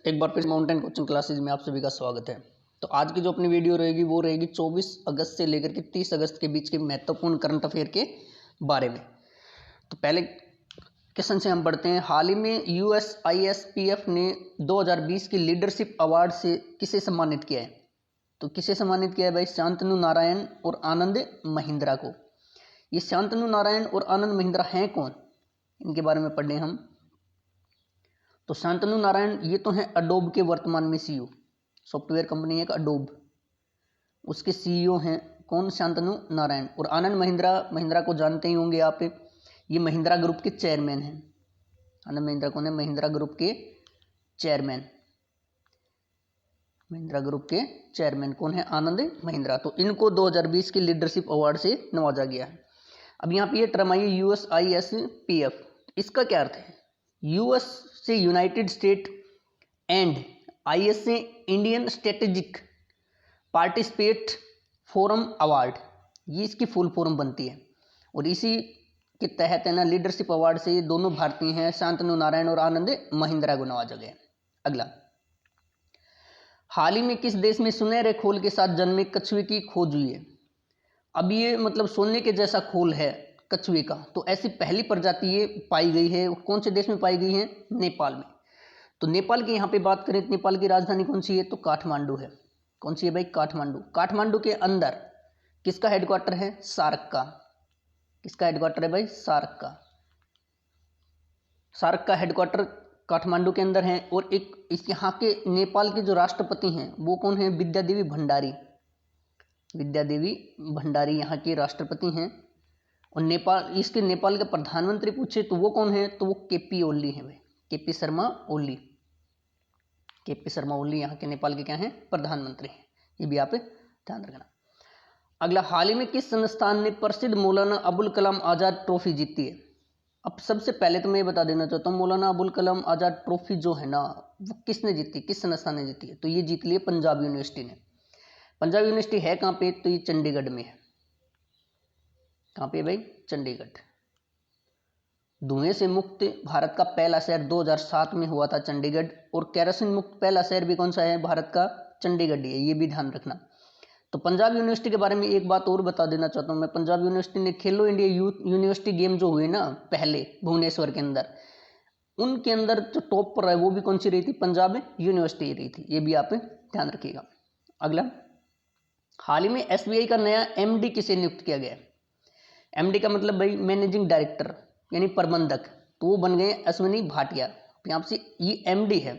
एक बार फिर mountain coaching classes में आप सभी का स्वागत है। तो आज की जो अपनी वीडियो रहेगी वो रहेगी 24 अगस्त से लेकर के 30 अगस्त के बीच के महत्वपूर्ण करंट अफेयर के बारे में। तो पहले क्वेश्चन से हम पढ़ते हैं। हाल ही में USISPF ने 2020 की लीडरशिप अवार्ड से किसे सम्मानित किया है? तो किसे सम्मानित किया है भाई? शांतनु नारायण और आनंद महिंद्रा को। ये शांतनु नारायण और आनंद महिंद्रा हैं कौन? इनके बारे में पढ़े हम। तो शांतनु नारायण ये तो हैं अडोब के वर्तमान में CEO, सॉफ्टवेयर कंपनी है अडोब, उसके CEO हैं कौन? शांतनु नारायण। और आनंद महिंद्रा को जानते ही होंगे आप, ये महिंद्रा ग्रुप के चेयरमैन हैं। आनंद महिंद्रा कौन है? महिंद्रा ग्रुप के चेयरमैन। महिंद्रा ग्रुप के चेयरमैन कौन है? आनंद महिंद्रा। तो इनको 2020 के लीडरशिप अवार्ड से नवाजा गया है। अब यहाँ पे ये टर्म आई है USISPF। इसका क्या अर्थ है? US से यूनाइटेड स्टेट एंड IS से Indian strategic participate forum award, ये इसकी फुल फॉर्म बनती है। और इसी के तहत है ना लीडरशिप अवार्ड से ये दोनों भारतीय हैं, शांतनु नारायण और आनंद महिंद्रा को नवाजा गया। अगला, हाल ही में किस देश में सुनहरे खोल के साथ जन्मे कछुए की खोज हुई है? अब ये मतलब सोने के जैसा खोल है कछुए का, तो ऐसी पहली प्रजाति ये पाई गई है। कौन से देश में पाई गई है? नेपाल में। तो नेपाल की यहाँ पे बात करें तो नेपाल की राजधानी कौन सी है? तो काठमांडू है। कौन सी है भाई? काठमांडू। काठमांडू के अंदर किसका हेडक्वार्टर है? सार्क का। किसका हेडक्वार्टर है भाई? सार्क का। सार्क का हेडक्वार्टर काठमांडू के अंदर है। और एक इस यहाँ के नेपाल के जो राष्ट्रपति हैं वो कौन है? विद्या देवी भंडारी। विद्या देवी भंडारी यहाँ के राष्ट्रपति हैं। और नेपाल का प्रधानमंत्री पूछे तो वो कौन है? तो वो KP ओली है भाई, KP शर्मा ओली। KP शर्मा ओली यहाँ के नेपाल के क्या हैं? प्रधानमंत्री हैं। ये भी आप ध्यान रखना। अगला, हाल ही में किस संस्थान ने प्रसिद्ध मौलाना अबुल कलाम आज़ाद ट्रॉफी जीती है? अब सबसे पहले तो मैं ये बता देना चाहता हूँ, मौलाना अबुल कलाम आज़ाद ट्रॉफी जो है ना वो किसने जीती, किस संस्थान ने जीती है? तो ये जीत ली है पंजाब यूनिवर्सिटी ने। पंजाब यूनिवर्सिटी है कहाँ पे? तो ये चंडीगढ़ में है। कहाँ पे भाई? चंडीगढ़। धुएं से मुक्त भारत का पहला शहर 2007 में हुआ था चंडीगढ़। और केरोसिन मुक्त पहला शहर भी कौन सा है? भारत का चंडीगढ़ ही है। ये भी ध्यान रखना। तो पंजाब यूनिवर्सिटी के बारे में एक बात और बता देना चाहता हूँ मैं। पंजाब यूनिवर्सिटी ने खेलो इंडिया यूनिवर्सिटी गेम जो हुए ना पहले भुवनेश्वर के अंदर, उनके अंदर जो टॉप पर है वो भी कौन सी रही थी? पंजाब यूनिवर्सिटी रही थी। ये भी आप ध्यान रखिएगा। अगला, हाल ही में SBI का नया MD किसे नियुक्त किया गया? MD का मतलब भाई मैनेजिंग डायरेक्टर यानी प्रबंधक, तो वो बन गए अश्विनी भाटिया। यहाँ से ये MD है।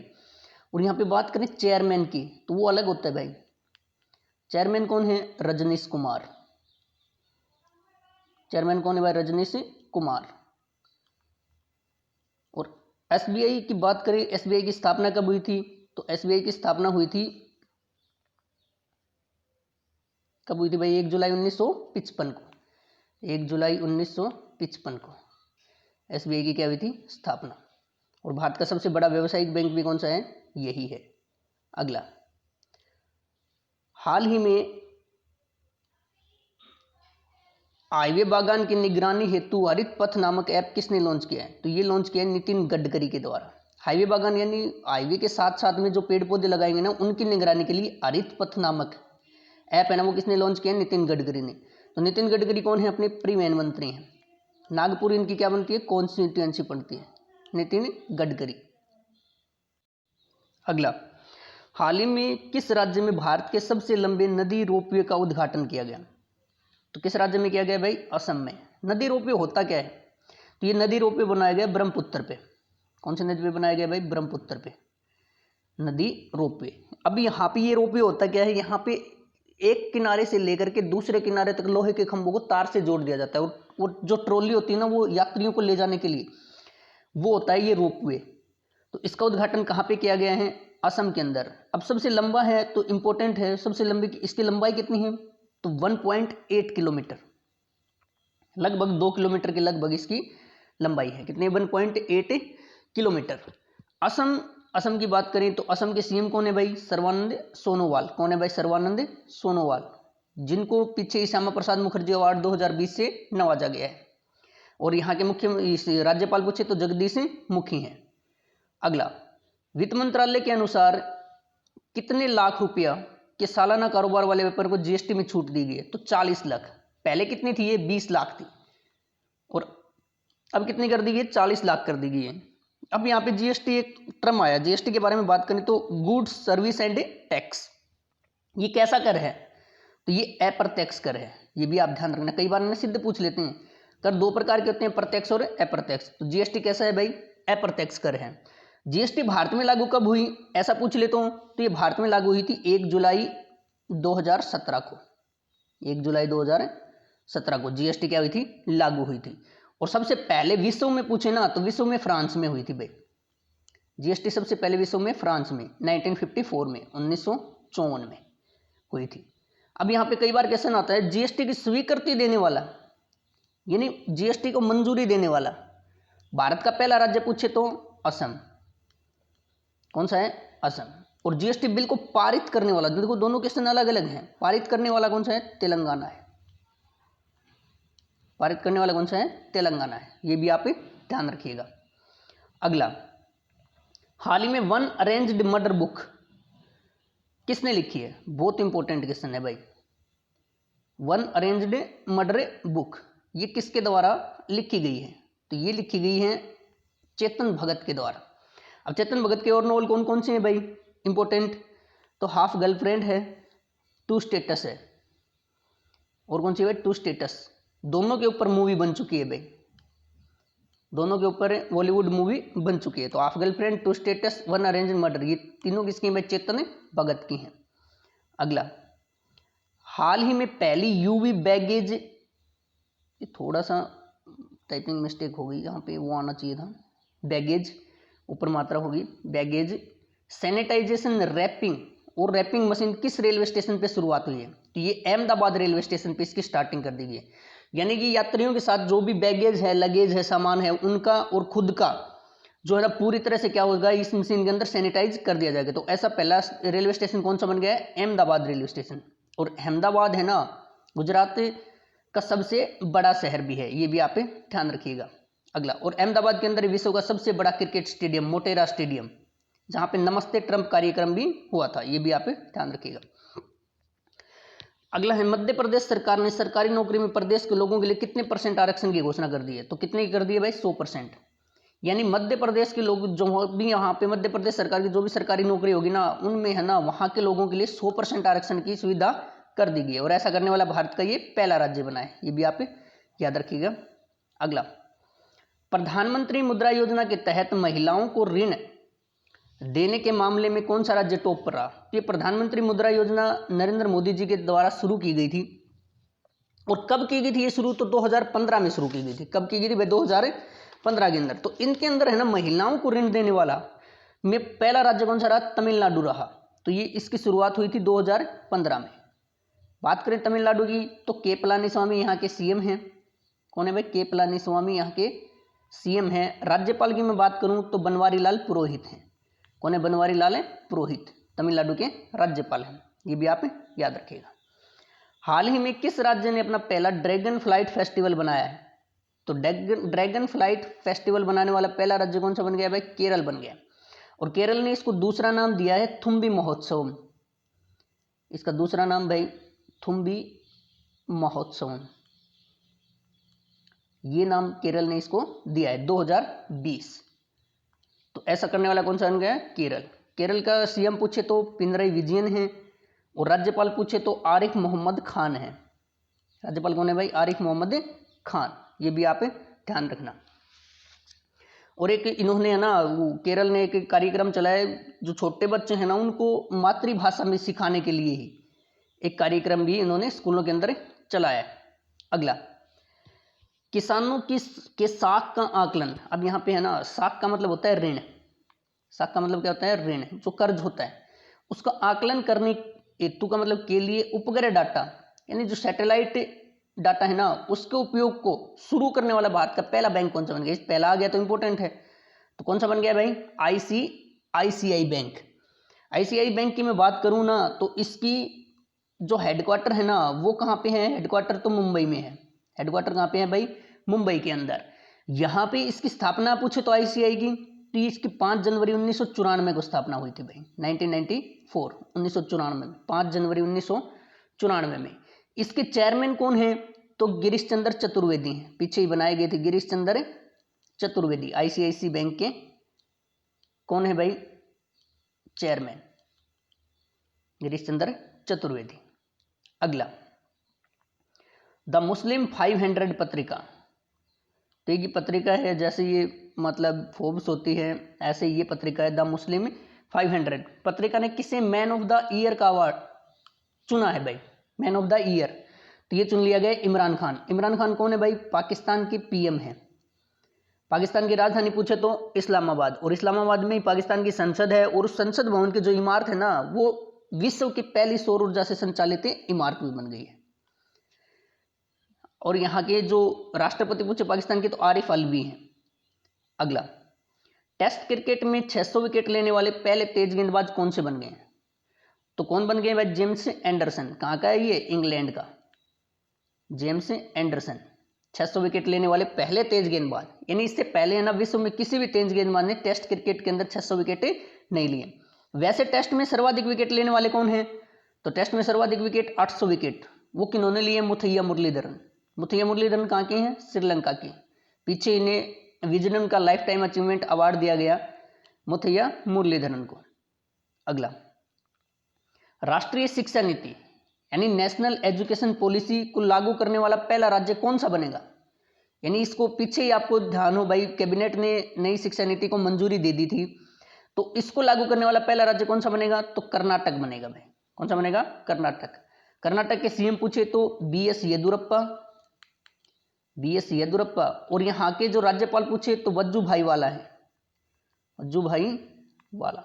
और यहाँ पे बात करें चेयरमैन की तो वो अलग होता है भाई। चेयरमैन कौन है? रजनीश कुमार। चेयरमैन कौन है भाई? रजनीश कुमार। और SBI की बात करें, SBI की स्थापना कब हुई थी? तो SBI की स्थापना हुई थी, कब हुई थी भाई? 1 जुलाई 1955 को। 1 जुलाई 1955 को SBI की क्या हुई थी? स्थापना। और भारत का सबसे बड़ा व्यावसायिक बैंक भी कौन सा है? यही है। अगला, हाल ही में हाईवे बागान की निगरानी हेतु हरित पथ नामक ऐप किसने लॉन्च किया है? तो ये लॉन्च किया है नितिन गडकरी के द्वारा। हाईवे बागान यानी हाईवे के साथ साथ में जो पेड़ पौधे लगाएंगे ना उनकी निगरानी के लिए हरित पथ नामक ऐप है ना वो किसने लॉन्च किया है? नितिन गडकरी ने। तो नितिन गडकरी कौन है? अपने परिवहन मंत्री हैं। नागपुर इनकी क्या बनती है? कॉन्स्टिट्यूएंसी पड़ती है। नितिन गडकरी। अगला, हाल ही में किस राज्य में भारत के सबसे लंबे नदी रोपवे का उद्घाटन किया गया? तो किस राज्य में किया गया भाई? असम में। नदी रोपवे होता क्या है? तो ये नदी रोपवे बनाया गया ब्रह्मपुत्र पे। कौन से नदी पे बनाया गया भाई? ब्रह्मपुत्र पे नदी रोपवे। अब यहाँ पे ये रोपवे होता क्या है? यहाँ पे एक किनारे से लेकर के दूसरे किनारे तक लोहे के खंभों को तार से जोड़ दिया जाता है। और जो ट्रॉली होती है ना वो यात्रियों को ले जाने के लिए वो होता है ये रोपवे। तो इसका उद्घाटन कहाँ पे किया गया है? असम के अंदर। अब सबसे लंबा है तो इंपॉर्टेंट है, सबसे लंबी इसकी लंबाई कितनी है? तो 1.8 किलोमीटर, लगभग 2 किलोमीटर के लगभग इसकी लंबाई है। कितनी? 1.8 किलोमीटर। असम की बात करें तो असम के CM कौन है भाई? सर्बानंद सोनोवाल। कौन है भाई? सर्बानंद सोनोवाल, जिनको पीछे श्यामा प्रसाद मुखर्जी अवार्ड 2020 से नवाजा गया है। और यहाँ के मुख्य राज्यपाल पूछे तो जगदीश मुखी हैं। अगला, वित्त मंत्रालय के अनुसार कितने लाख रुपया के सालाना कारोबार वाले व्यापार को जीएसटी में छूट दी गई है? तो 40 लाख। पहले कितनी थी? ये 20 लाख थी और अब कितनी कर दी गई है? 40 लाख कर दी गई है। अब यहाँ पे जीएसटी एक टर्म आया, जीएसटी के बारे में बात करें तो गुड्स सर्विस एंड टैक्स। ये कैसा कर है? तो ये अप्रत्यक्ष कर है, ये भी आप ध्यान रखना। कई बार ना सीधे पूछ लेते हैं, कर दो प्रकार के होते हैं, प्रत्यक्ष और अप्रत्यक्ष। तो जीएसटी कैसा है भाई? अप्रत्यक्ष कर है। जीएसटी भारत में लागू कब हुई ऐसा पूछ लेता हूं तो ये भारत में लागू हुई थी 1 जुलाई 2017 को। 1 जुलाई 2017 को जीएसटी क्या हुई थी? लागू हुई थी। और सबसे पहले विश्व में पूछे ना तो विश्व में फ्रांस में हुई थी भाई। जीएसटी सबसे पहले विश्व में फ्रांस में 1954 में 1954 में हुई थी। अब यहाँ पे कई बार क्वेश्चन आता है जीएसटी की स्वीकृति देने वाला, यानी जीएसटी को मंजूरी देने वाला भारत का पहला राज्य पूछे तो असम। कौन सा है? असम। और जीएसटी बिल को पारित करने वाला, देखो दोनों क्वेश्चन अलग अलग हैं, पारित करने वाला कौन सा है? तेलंगाना है। पारित करने वाला कौन सा है? तेलंगाना है। ये भी आप ध्यान रखिएगा। अगला, हाल ही में वन अरेंज्ड मर्डर बुक किसने लिखी है? बहुत इंपॉर्टेंट क्वेश्चन है भाई। वन अरेंज्ड मर्डर बुक ये किसके द्वारा लिखी गई है? तो ये लिखी गई है चेतन भगत के द्वारा। अब चेतन भगत के और नॉवल कौन कौन से हैं भाई इंपॉर्टेंट? तो हाफ गर्लफ्रेंड है, टू स्टेटस है, और कौन सी भाई? Two states. दोनों के ऊपर मूवी बन चुकी है भाई, दोनों के ऊपर बॉलीवुड मूवी बन चुकी है। तो half girlfriend, two states, one arranged murder, ये तीनों किसकी भाई? चेतन भगत की हैं। अगला, हाल ही में पहली यूवी बैगेज, ये थोड़ा सा टाइपिंग मिस्टेक हो गई, यहाँ पे वो आना चाहिए था, बैगेज ऊपर मात्रा होगी, बैगेज सैनिटाइजेशन रैपिंग और रैपिंग मशीन किस रेलवे स्टेशन पे शुरुआत हुई है? तो ये अहमदाबाद रेलवे स्टेशन पे इसकी स्टार्टिंग कर दी गई है। यानी कि यात्रियों के साथ जो भी बैगेज है, लगेज है, सामान है, उनका और खुद का जो है ना पूरी तरह से क्या होगा? इस मशीन के अंदर सैनिटाइज कर दिया जाएगा। तो ऐसा पहला रेलवे स्टेशन कौन सा बन गया है? Ahmedabad railway station. और अहमदाबाद है ना गुजरात का सबसे बड़ा शहर भी है, ये भी आप ध्यान रखिएगा। अगला, और अहमदाबाद के अंदर विश्व का सबसे बड़ा क्रिकेट स्टेडियम मोटेरा स्टेडियम, जहां पे नमस्ते ट्रंप कार्यक्रम भी हुआ था, ये भी आप ध्यान रखिएगा। अगला है, मध्य प्रदेश सरकार ने सरकारी नौकरी में प्रदेश के लोगों के लिए कितने % आरक्षण की घोषणा कर दी है? तो कितने की कर दी है भाई? 100%। यानी मध्य प्रदेश के लोग जो भी यहाँ पे मध्य प्रदेश सरकार की जो भी सरकारी नौकरी होगी ना, उनमें है ना वहाँ के लोगों के लिए 100% आरक्षण की सुविधा कर दी गई है। और ऐसा करने वाला भारत का ये पहला राज्य बना है, ये भी आप याद रखिएगा। अगला, प्रधानमंत्री मुद्रा योजना के तहत महिलाओं को ऋण देने के मामले में कौन सा राज्य टॉप पर रहा? ये प्रधानमंत्री मुद्रा योजना नरेंद्र मोदी जी के द्वारा शुरू की गई थी। और कब की गई थी ये शुरू? तो 2015 में शुरू की गई थी। कब की गई थी भाई? 2015 के अंदर। तो इनके अंदर है ना महिलाओं को ऋण देने वाला में पहला राज्य कौन सा रहा? तमिलनाडु रहा। तो ये इसकी शुरुआत हुई थी 2015 में। बात करें तमिलनाडु की तो के पलानीस्वामी यहाँ के सीएम हैं। कौन है भाई? के पलानीस्वामी यहाँ के सीएम हैं। राज्यपाल की मैं बात करूँ तो बनवारी लाल पुरोहित हैं। कौन है? बनवारी लाल पुरोहित तमिलनाडु के राज्यपाल हैं, ये भी आप याद रखिएगा। हाल ही में किस राज्य ने अपना पहला ड्रैगन फ्लाइट फेस्टिवल बनाया है? तो ड्रैगन फ्लाइट फेस्टिवल बनाने वाला पहला राज्य कौन सा बन गया भाई? केरल बन गया। और केरल ने इसको दूसरा नाम दिया है थुम्बी महोत्सव। इसका दूसरा नाम भाई थुम्बी महोत्सव, ये नाम केरल ने इसको दिया है 2020। तो ऐसा करने वाला कौन सा बन गया? केरल। केरल का सीएम पूछे तो पिनरई विजयन है, और राज्यपाल पूछे तो आरिफ मोहम्मद खान है। राज्यपाल कौन है भाई? आरिफ मोहम्मद खान, ये भी आप ध्यान रखना। और एक इन्होंने है ना वो केरल ने एक कार्यक्रम चलाया, जो छोटे बच्चे हैं ना उनको मातृभाषा में सिखाने के लिए ही एक कार्यक्रम भी इन्होंने स्कूलों के अंदर चलाया। अगला, किसानों के साख का आकलन। अब यहाँ पे है ना साख का मतलब होता है ऋण। साख का मतलब क्या होता है? ऋण, जो कर्ज होता है उसका आकलन करने हेतु का मतलब के लिए उपग्रह डाटा, यानी जो सैटेलाइट डाटा है ना उसके उपयोग को शुरू करने वाला भारत का पहला बैंक कौन सा बन गया? पहला आ गया तो इंपॉर्टेंट है, तो कौन सा बन गया भाई? ICI bank. आईसीआई बैंक की मैं बात करूं ना तो इसकी जो हेडक्वार्टर है ना वो कहाँ पे है? हेडक्वार्टर तो मुंबई में है। हेडक्वार्टर कहाँ पे है भाई? मुंबई के अंदर। यहाँ पे इसकी स्थापना पूछे तो आईसीआई की तो इसकी 5 जनवरी 1994 को स्थापना हुई थी भाई, 1994, 1994 में, 5 जनवरी 1994 में। इसके चेयरमैन कौन है? तो गिरीश चंद्र चतुर्वेदी हैं, पीछे ही बनाए गए थे गिरीश चंद्र चतुर्वेदी, आईसीआईसी बैंक के कौन है भाई चेयरमैन? गिरीश चंद्र चतुर्वेदी। अगला, द मुस्लिम 500 पत्रिका, तो ये पत्रिका है, जैसे ये मतलब फोर्ब्स होती है ऐसे ये पत्रिका है द मुस्लिम 500 पत्रिका ने किसे मैन ऑफ द ईयर का अवार्ड चुना है भाई? मैन ऑफ द ईयर, तो ये चुन लिया गया इमरान खान। इमरान खान कौन है भाई? पाकिस्तान के पीएम है। पाकिस्तान की राजधानी पूछे तो इस्लामाबाद, और इस्लामाबाद में ही पाकिस्तान की संसद है, और उस संसद भवन की जो इमारत है ना, वो विश्व की पहली सौर ऊर्जा से संचालित इमारत भी बन गई है। और यहाँ के जो राष्ट्रपति पूछे पाकिस्तान के तो आरिफ अलवी हैं। अगला, टेस्ट क्रिकेट में 600 विकेट लेने वाले पहले तेज गेंदबाज कौन से बन गए हैं? तो कौन बन गए भाई? James Anderson. कहाँ का है ये? इंग्लैंड का जेम्स एंडरसन, 600 विकेट लेने वाले पहले तेज गेंदबाज। यानी इससे पहले है ना विश्व में किसी भी तेज गेंदबाज ने टेस्ट क्रिकेट के अंदर 600 विकेट नहीं लिए। वैसे टेस्ट में सर्वाधिक विकेट लेने वाले कौन है? तो टेस्ट में सर्वाधिक विकेट 800 विकेट वो किन्होंने लिए? मुथैया मुरलीधरन। मुथैया मुरलीधरन कहाँ के हैं? श्रीलंका के। पीछे इन्हें विजडन का लाइफ टाइम अचीवमेंट अवार्ड दिया गया मुथैया मुरलीधरन को। अगला, राष्ट्रीय शिक्षा नीति यानी नेशनल एजुकेशन पॉलिसी को लागू करने वाला पहला राज्य कौन सा बनेगा? यानी इसको पीछे ही आपको ध्यान हो भाई, कैबिनेट ने नई शिक्षा नीति को मंजूरी दे दी थी, तो इसको लागू करने वाला पहला राज्य कौन सा बनेगा? तो कर्नाटक बनेगा भाई। कौन सा बनेगा? कर्नाटक। कर्नाटक के सीएम पूछे तो बीएस येदुरप्पा, और यहाँ के जो राज्यपाल पूछे तो वज्जूभाई वाला है, वज्जूभाई वाला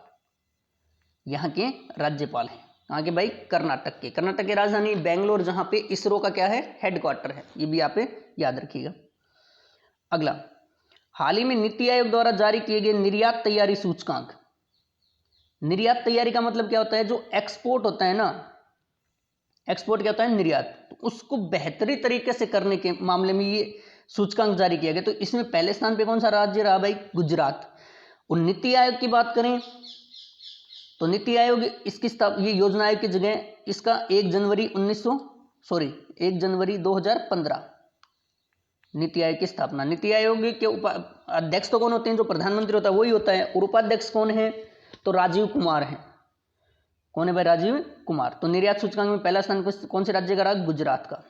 यहाँ के राज्यपाल हैं। कहाँ के भाई? कर्नाटक के। कर्नाटक की राजधानी बेंगलोर, जहाँ पे इसरो का क्या है? हेडक्वार्टर है। ये भी आप याद रखिएगा। अगला, हाल ही में नीति आयोग द्वारा जारी किए गए निर्यात तैयारी सूचकांक। निर्यात तैयारी का मतलब क्या होता है? जो एक्सपोर्ट होता है ना, एक्सपोर्ट क्या होता है? निर्यात। तो उसको बेहतरी तरीके से करने के मामले में ये सूचकांक जारी किया गया। तो इसमें पहले स्थान पे कौन सा राज्य रहा भाई? गुजरात। और नीति आयोग की बात करें तो नीति आयोग इसकी ये योजना आयोग की जगह इसका 1 जनवरी 2015 नीति आयोग की स्थापना। नीति आयोग के अध्यक्ष तो कौन होते हैं? जो प्रधानमंत्री होता है वही होता है। और उपाध्यक्ष कौन है? तो राजीव कुमार है। कौन है भाई? राजीव कुमार। तो निर्यात सूचकांक में पहला स्थान कौन से राज्य का रहा? गुजरात का।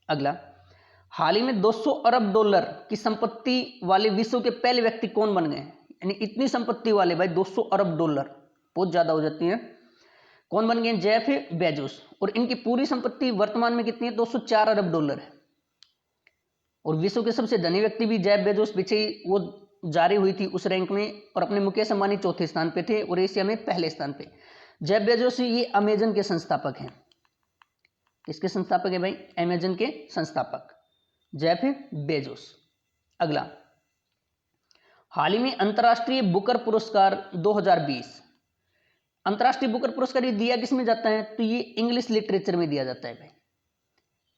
अगला, हाल ही में 200 अरब डॉलर की संपत्ति वाले विश्व के पहले व्यक्ति कौन बन गए? यानी इतनी संपत्ति वाले भाई 200 अरब डॉलर बहुत ज्यादा हो जाती है। कौन बन गए? Jeff Bezos. और इनकी पूरी संपत्ति वर्तमान में कितनी है? 204 अरब डॉलर है। और विश्व के सबसे धनी व्यक्ति भी जेफ बेजोस, पीछे वो जारी हुई थी उस रैंक में, और अपने मुकेश अंबानी चौथे स्थान पे थे और एशिया में पहले स्थान पे। जेफ बेजोस ये अमेजन के संस्थापक हैं। किसके संस्थापक है भाई? अमेजन के संस्थापक जेफ बेजोस। अगला, हाल ही में अंतर्राष्ट्रीय बुकर पुरस्कार 2020, अंतर्राष्ट्रीय बुकर पुरस्कार ये दिया किस में जाता है? तो ये इंग्लिश लिटरेचर में दिया जाता है भाई।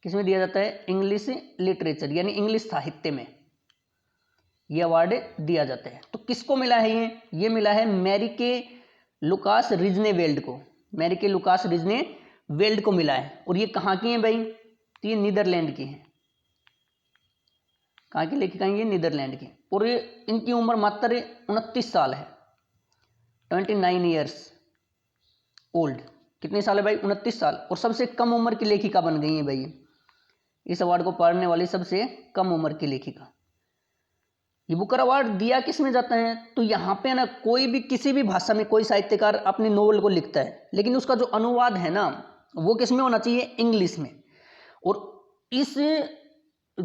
किस में दिया जाता है? इंग्लिश लिटरेचर यानी इंग्लिश साहित्य में ये अवार्ड दिया जाता है। तो किसको मिला है ये मिला है मैरिके लुकास रिजनेवेल्ड को। मैरिके लुकास रिजनेवेल्ड को मिला है। और ये कहाँ की हैं भाई? तो ये नीदरलैंड की हैं। कहाँ की लेखिका हैं? ये नीदरलैंड की। और ये इनकी उम्र मात्र 29 साल है, 29 ईयर्स ओल्ड। कितने साल है भाई? 29 साल। और सबसे कम उम्र की लेखिका बन गई है भाई, इस अवार्ड को पाने वाली सबसे कम उम्र की लेखिका। ये बुकर अवार्ड दिया किस में जाता है? तो यहाँ पे ना कोई भी किसी भी भाषा में कोई साहित्यकार अपनी नोवेल को लिखता है, लेकिन उसका जो अनुवाद है ना वो किस में होना चाहिए? इंग्लिश में। और इस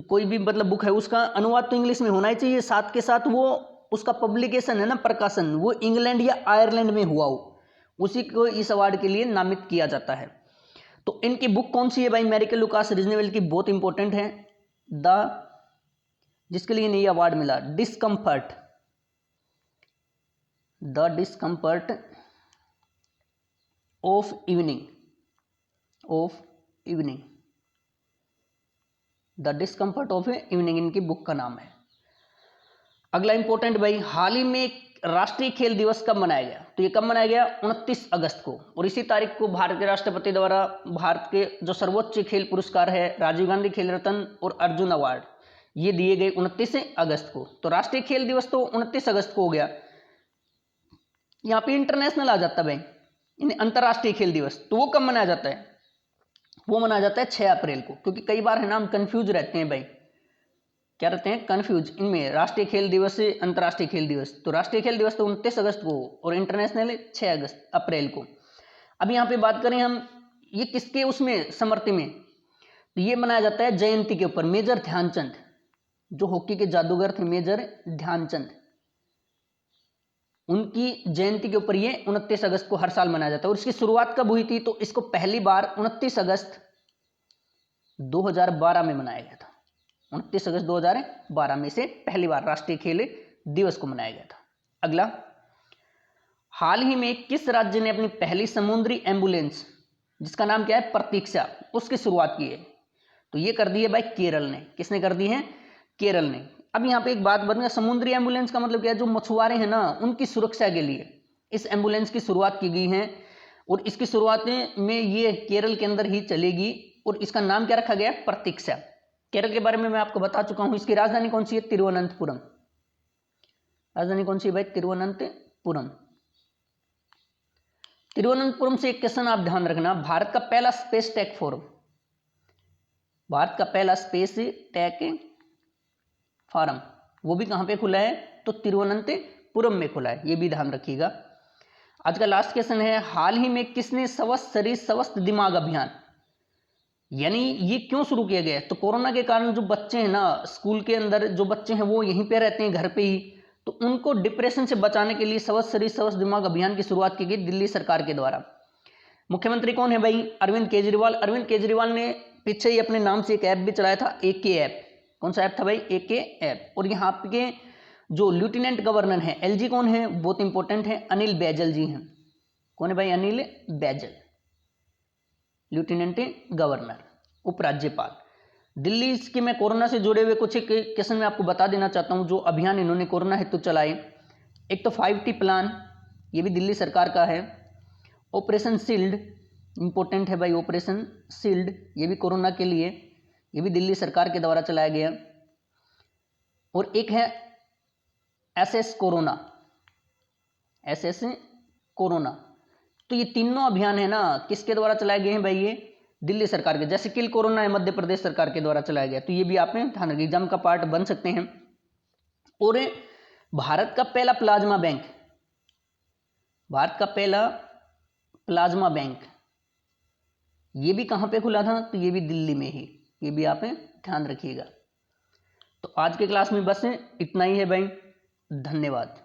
कोई भी मतलब बुक है उसका अनुवाद तो इंग्लिश में होना ही चाहिए, साथ के साथ वो उसका पब्लिकेशन है ना, प्रकाशन, वो इंग्लैंड या आयरलैंड में हुआ हो, उसी को इस अवार्ड के लिए नामित किया जाता है। तो इनकी बुक कौन सी है भाई? मैरिके लुकास रिजनेवेल्ड की, बहुत इंपॉर्टेंट है। जिसके लिए ये अवार्ड मिला, discomfort, the discomfort of evening, the discomfort of evening इनकी बुक का नाम है। अगला इंपॉर्टेंट भाई, हाल ही में राष्ट्रीय खेल दिवस कब मनाया गया? तो ये कब मनाया गया? 29 अगस्त को। और इसी तारीख को भारत के राष्ट्रपति द्वारा भारत के जो सर्वोच्च खेल पुरस्कार है राजीव गांधी खेल रत्न और अर्जुन अवार्ड, ये दिए गए 29 अगस्त को। तो राष्ट्रीय खेल दिवस तो 29 अगस्त को हो गया। यहाँ पे इंटरनेशनल आ जाता है भाई, अंतर्राष्ट्रीय खेल दिवस, तो वो कब मनाया जाता है? वो मनाया जाता है 6 अप्रैल को। क्योंकि कई बार है ना हम कंफ्यूज रहते हैं भाई, क्या रहते हैं? कंफ्यूज इनमें, राष्ट्रीय खेल दिवस से अंतर्राष्ट्रीय खेल दिवस। तो राष्ट्रीय खेल दिवस तो 29 अगस्त को और इंटरनेशनल 6 अप्रैल को। अब यहाँ पे बात करें हम ये किसके उसमें समर्थी में, तो ये मनाया जाता है जयंती के ऊपर। मेजर ध्यानचंद, जो हॉकी के जादूगर थे मेजर ध्यानचंद, उनकी जयंती के ऊपर ये 29 अगस्त को हर साल मनाया जाता है। और इसकी शुरुआत कब हुई थी? तो इसको पहली बार 29 अगस्त 2012 में मनाया गया था। 29 अगस्त 2012 में से पहली बार राष्ट्रीय खेल दिवस को मनाया गया था। अगला, हाल ही में किस राज्य ने अपनी पहली समुद्री एम्बुलेंस, जिसका नाम क्या है प्रतीक्षा, उसकी शुरुआत की है? तो ये कर दी है भाई केरल ने। किसने कर दी है? केरल ने। अब यहाँ पे एक बात बन गया, समुद्री एम्बुलेंस का मतलब क्या है? जो मछुआरे हैं ना उनकी सुरक्षा के लिए इस एम्बुलेंस की शुरुआत की गई है। और इसकी शुरुआत में ये केरल के अंदर ही चलेगी और इसका नाम क्या रखा गया है? प्रतीक्षा। केरल के बारे में मैं आपको बता चुका हूं। इसकी राजधानी कौन सी है? तिरुवनंतपुरम। राजधानी कौन सी है भाई? तिरुवनंतपुरम। तिरुवनंतपुरम से एक क्वेश्चन आप ध्यान रखना, भारत का पहला स्पेस टेक फोरम, भारत का पहला स्पेस टेक फोरम, वो भी कहां पे खुला है? तो तिरुवनंतपुरम में खुला है, ये भी ध्यान रखिएगा। आज का लास्ट क्वेश्चन है, हाल ही में किसने स्वस्थ शरीर स्वस्थ दिमाग अभियान, यानी ये क्यों शुरू किया गया है? तो कोरोना के कारण जो बच्चे हैं ना, स्कूल के अंदर जो बच्चे हैं वो यहीं पे रहते हैं घर पे ही, तो उनको डिप्रेशन से बचाने के लिए स्वस्थ शरीर स्वस्थ दिमाग अभियान की शुरुआत की गई दिल्ली सरकार के द्वारा। मुख्यमंत्री कौन है भाई? अरविंद केजरीवाल। अरविंद केजरीवाल ने पीछे ही अपने नाम से एक ऐप भी चलाया था, AK ऐप। कौन सा ऐप था भाई? AK app. और यहाँ के जो लेफ्टिनेंट गवर्नर है LG कौन है? बहुत इंपॉर्टेंट है, अनिल बैजल जी हैं। कौन है भाई? अनिल बैजल, लेफ्टिनेंट गवर्नर, उपराज्यपाल दिल्ली। इसके मैं कोरोना से जुड़े हुए कुछ एक क्वेश्चन में आपको बता देना चाहता हूं जो अभियान इन्होंने कोरोना हेतु चलाए। एक तो 5T प्लान, ये भी दिल्ली सरकार का है। ऑपरेशन शील्ड, इंपॉर्टेंट है भाई, ऑपरेशन शील्ड, ये भी कोरोना के लिए, ये भी दिल्ली सरकार के द्वारा चलाया गया। और एक है SS कोरोना, SS कोरोना। तो ये तीनों अभियान है ना किसके द्वारा चलाए गए हैं भाई? ये दिल्ली सरकार के। जैसे किल कोरोना है मध्य प्रदेश सरकार के द्वारा चलाया गया, तो ये भी आपने ध्यान रखिए, एग्जाम का पार्ट बन सकते हैं। और भारत का पहला प्लाज्मा बैंक, भारत का पहला प्लाज्मा बैंक, ये भी कहां पे खुला था? तो ये भी दिल्ली में ही, ये भी आप ध्यान रखिएगा। तो आज के क्लास में बस इतना ही है भाई, धन्यवाद।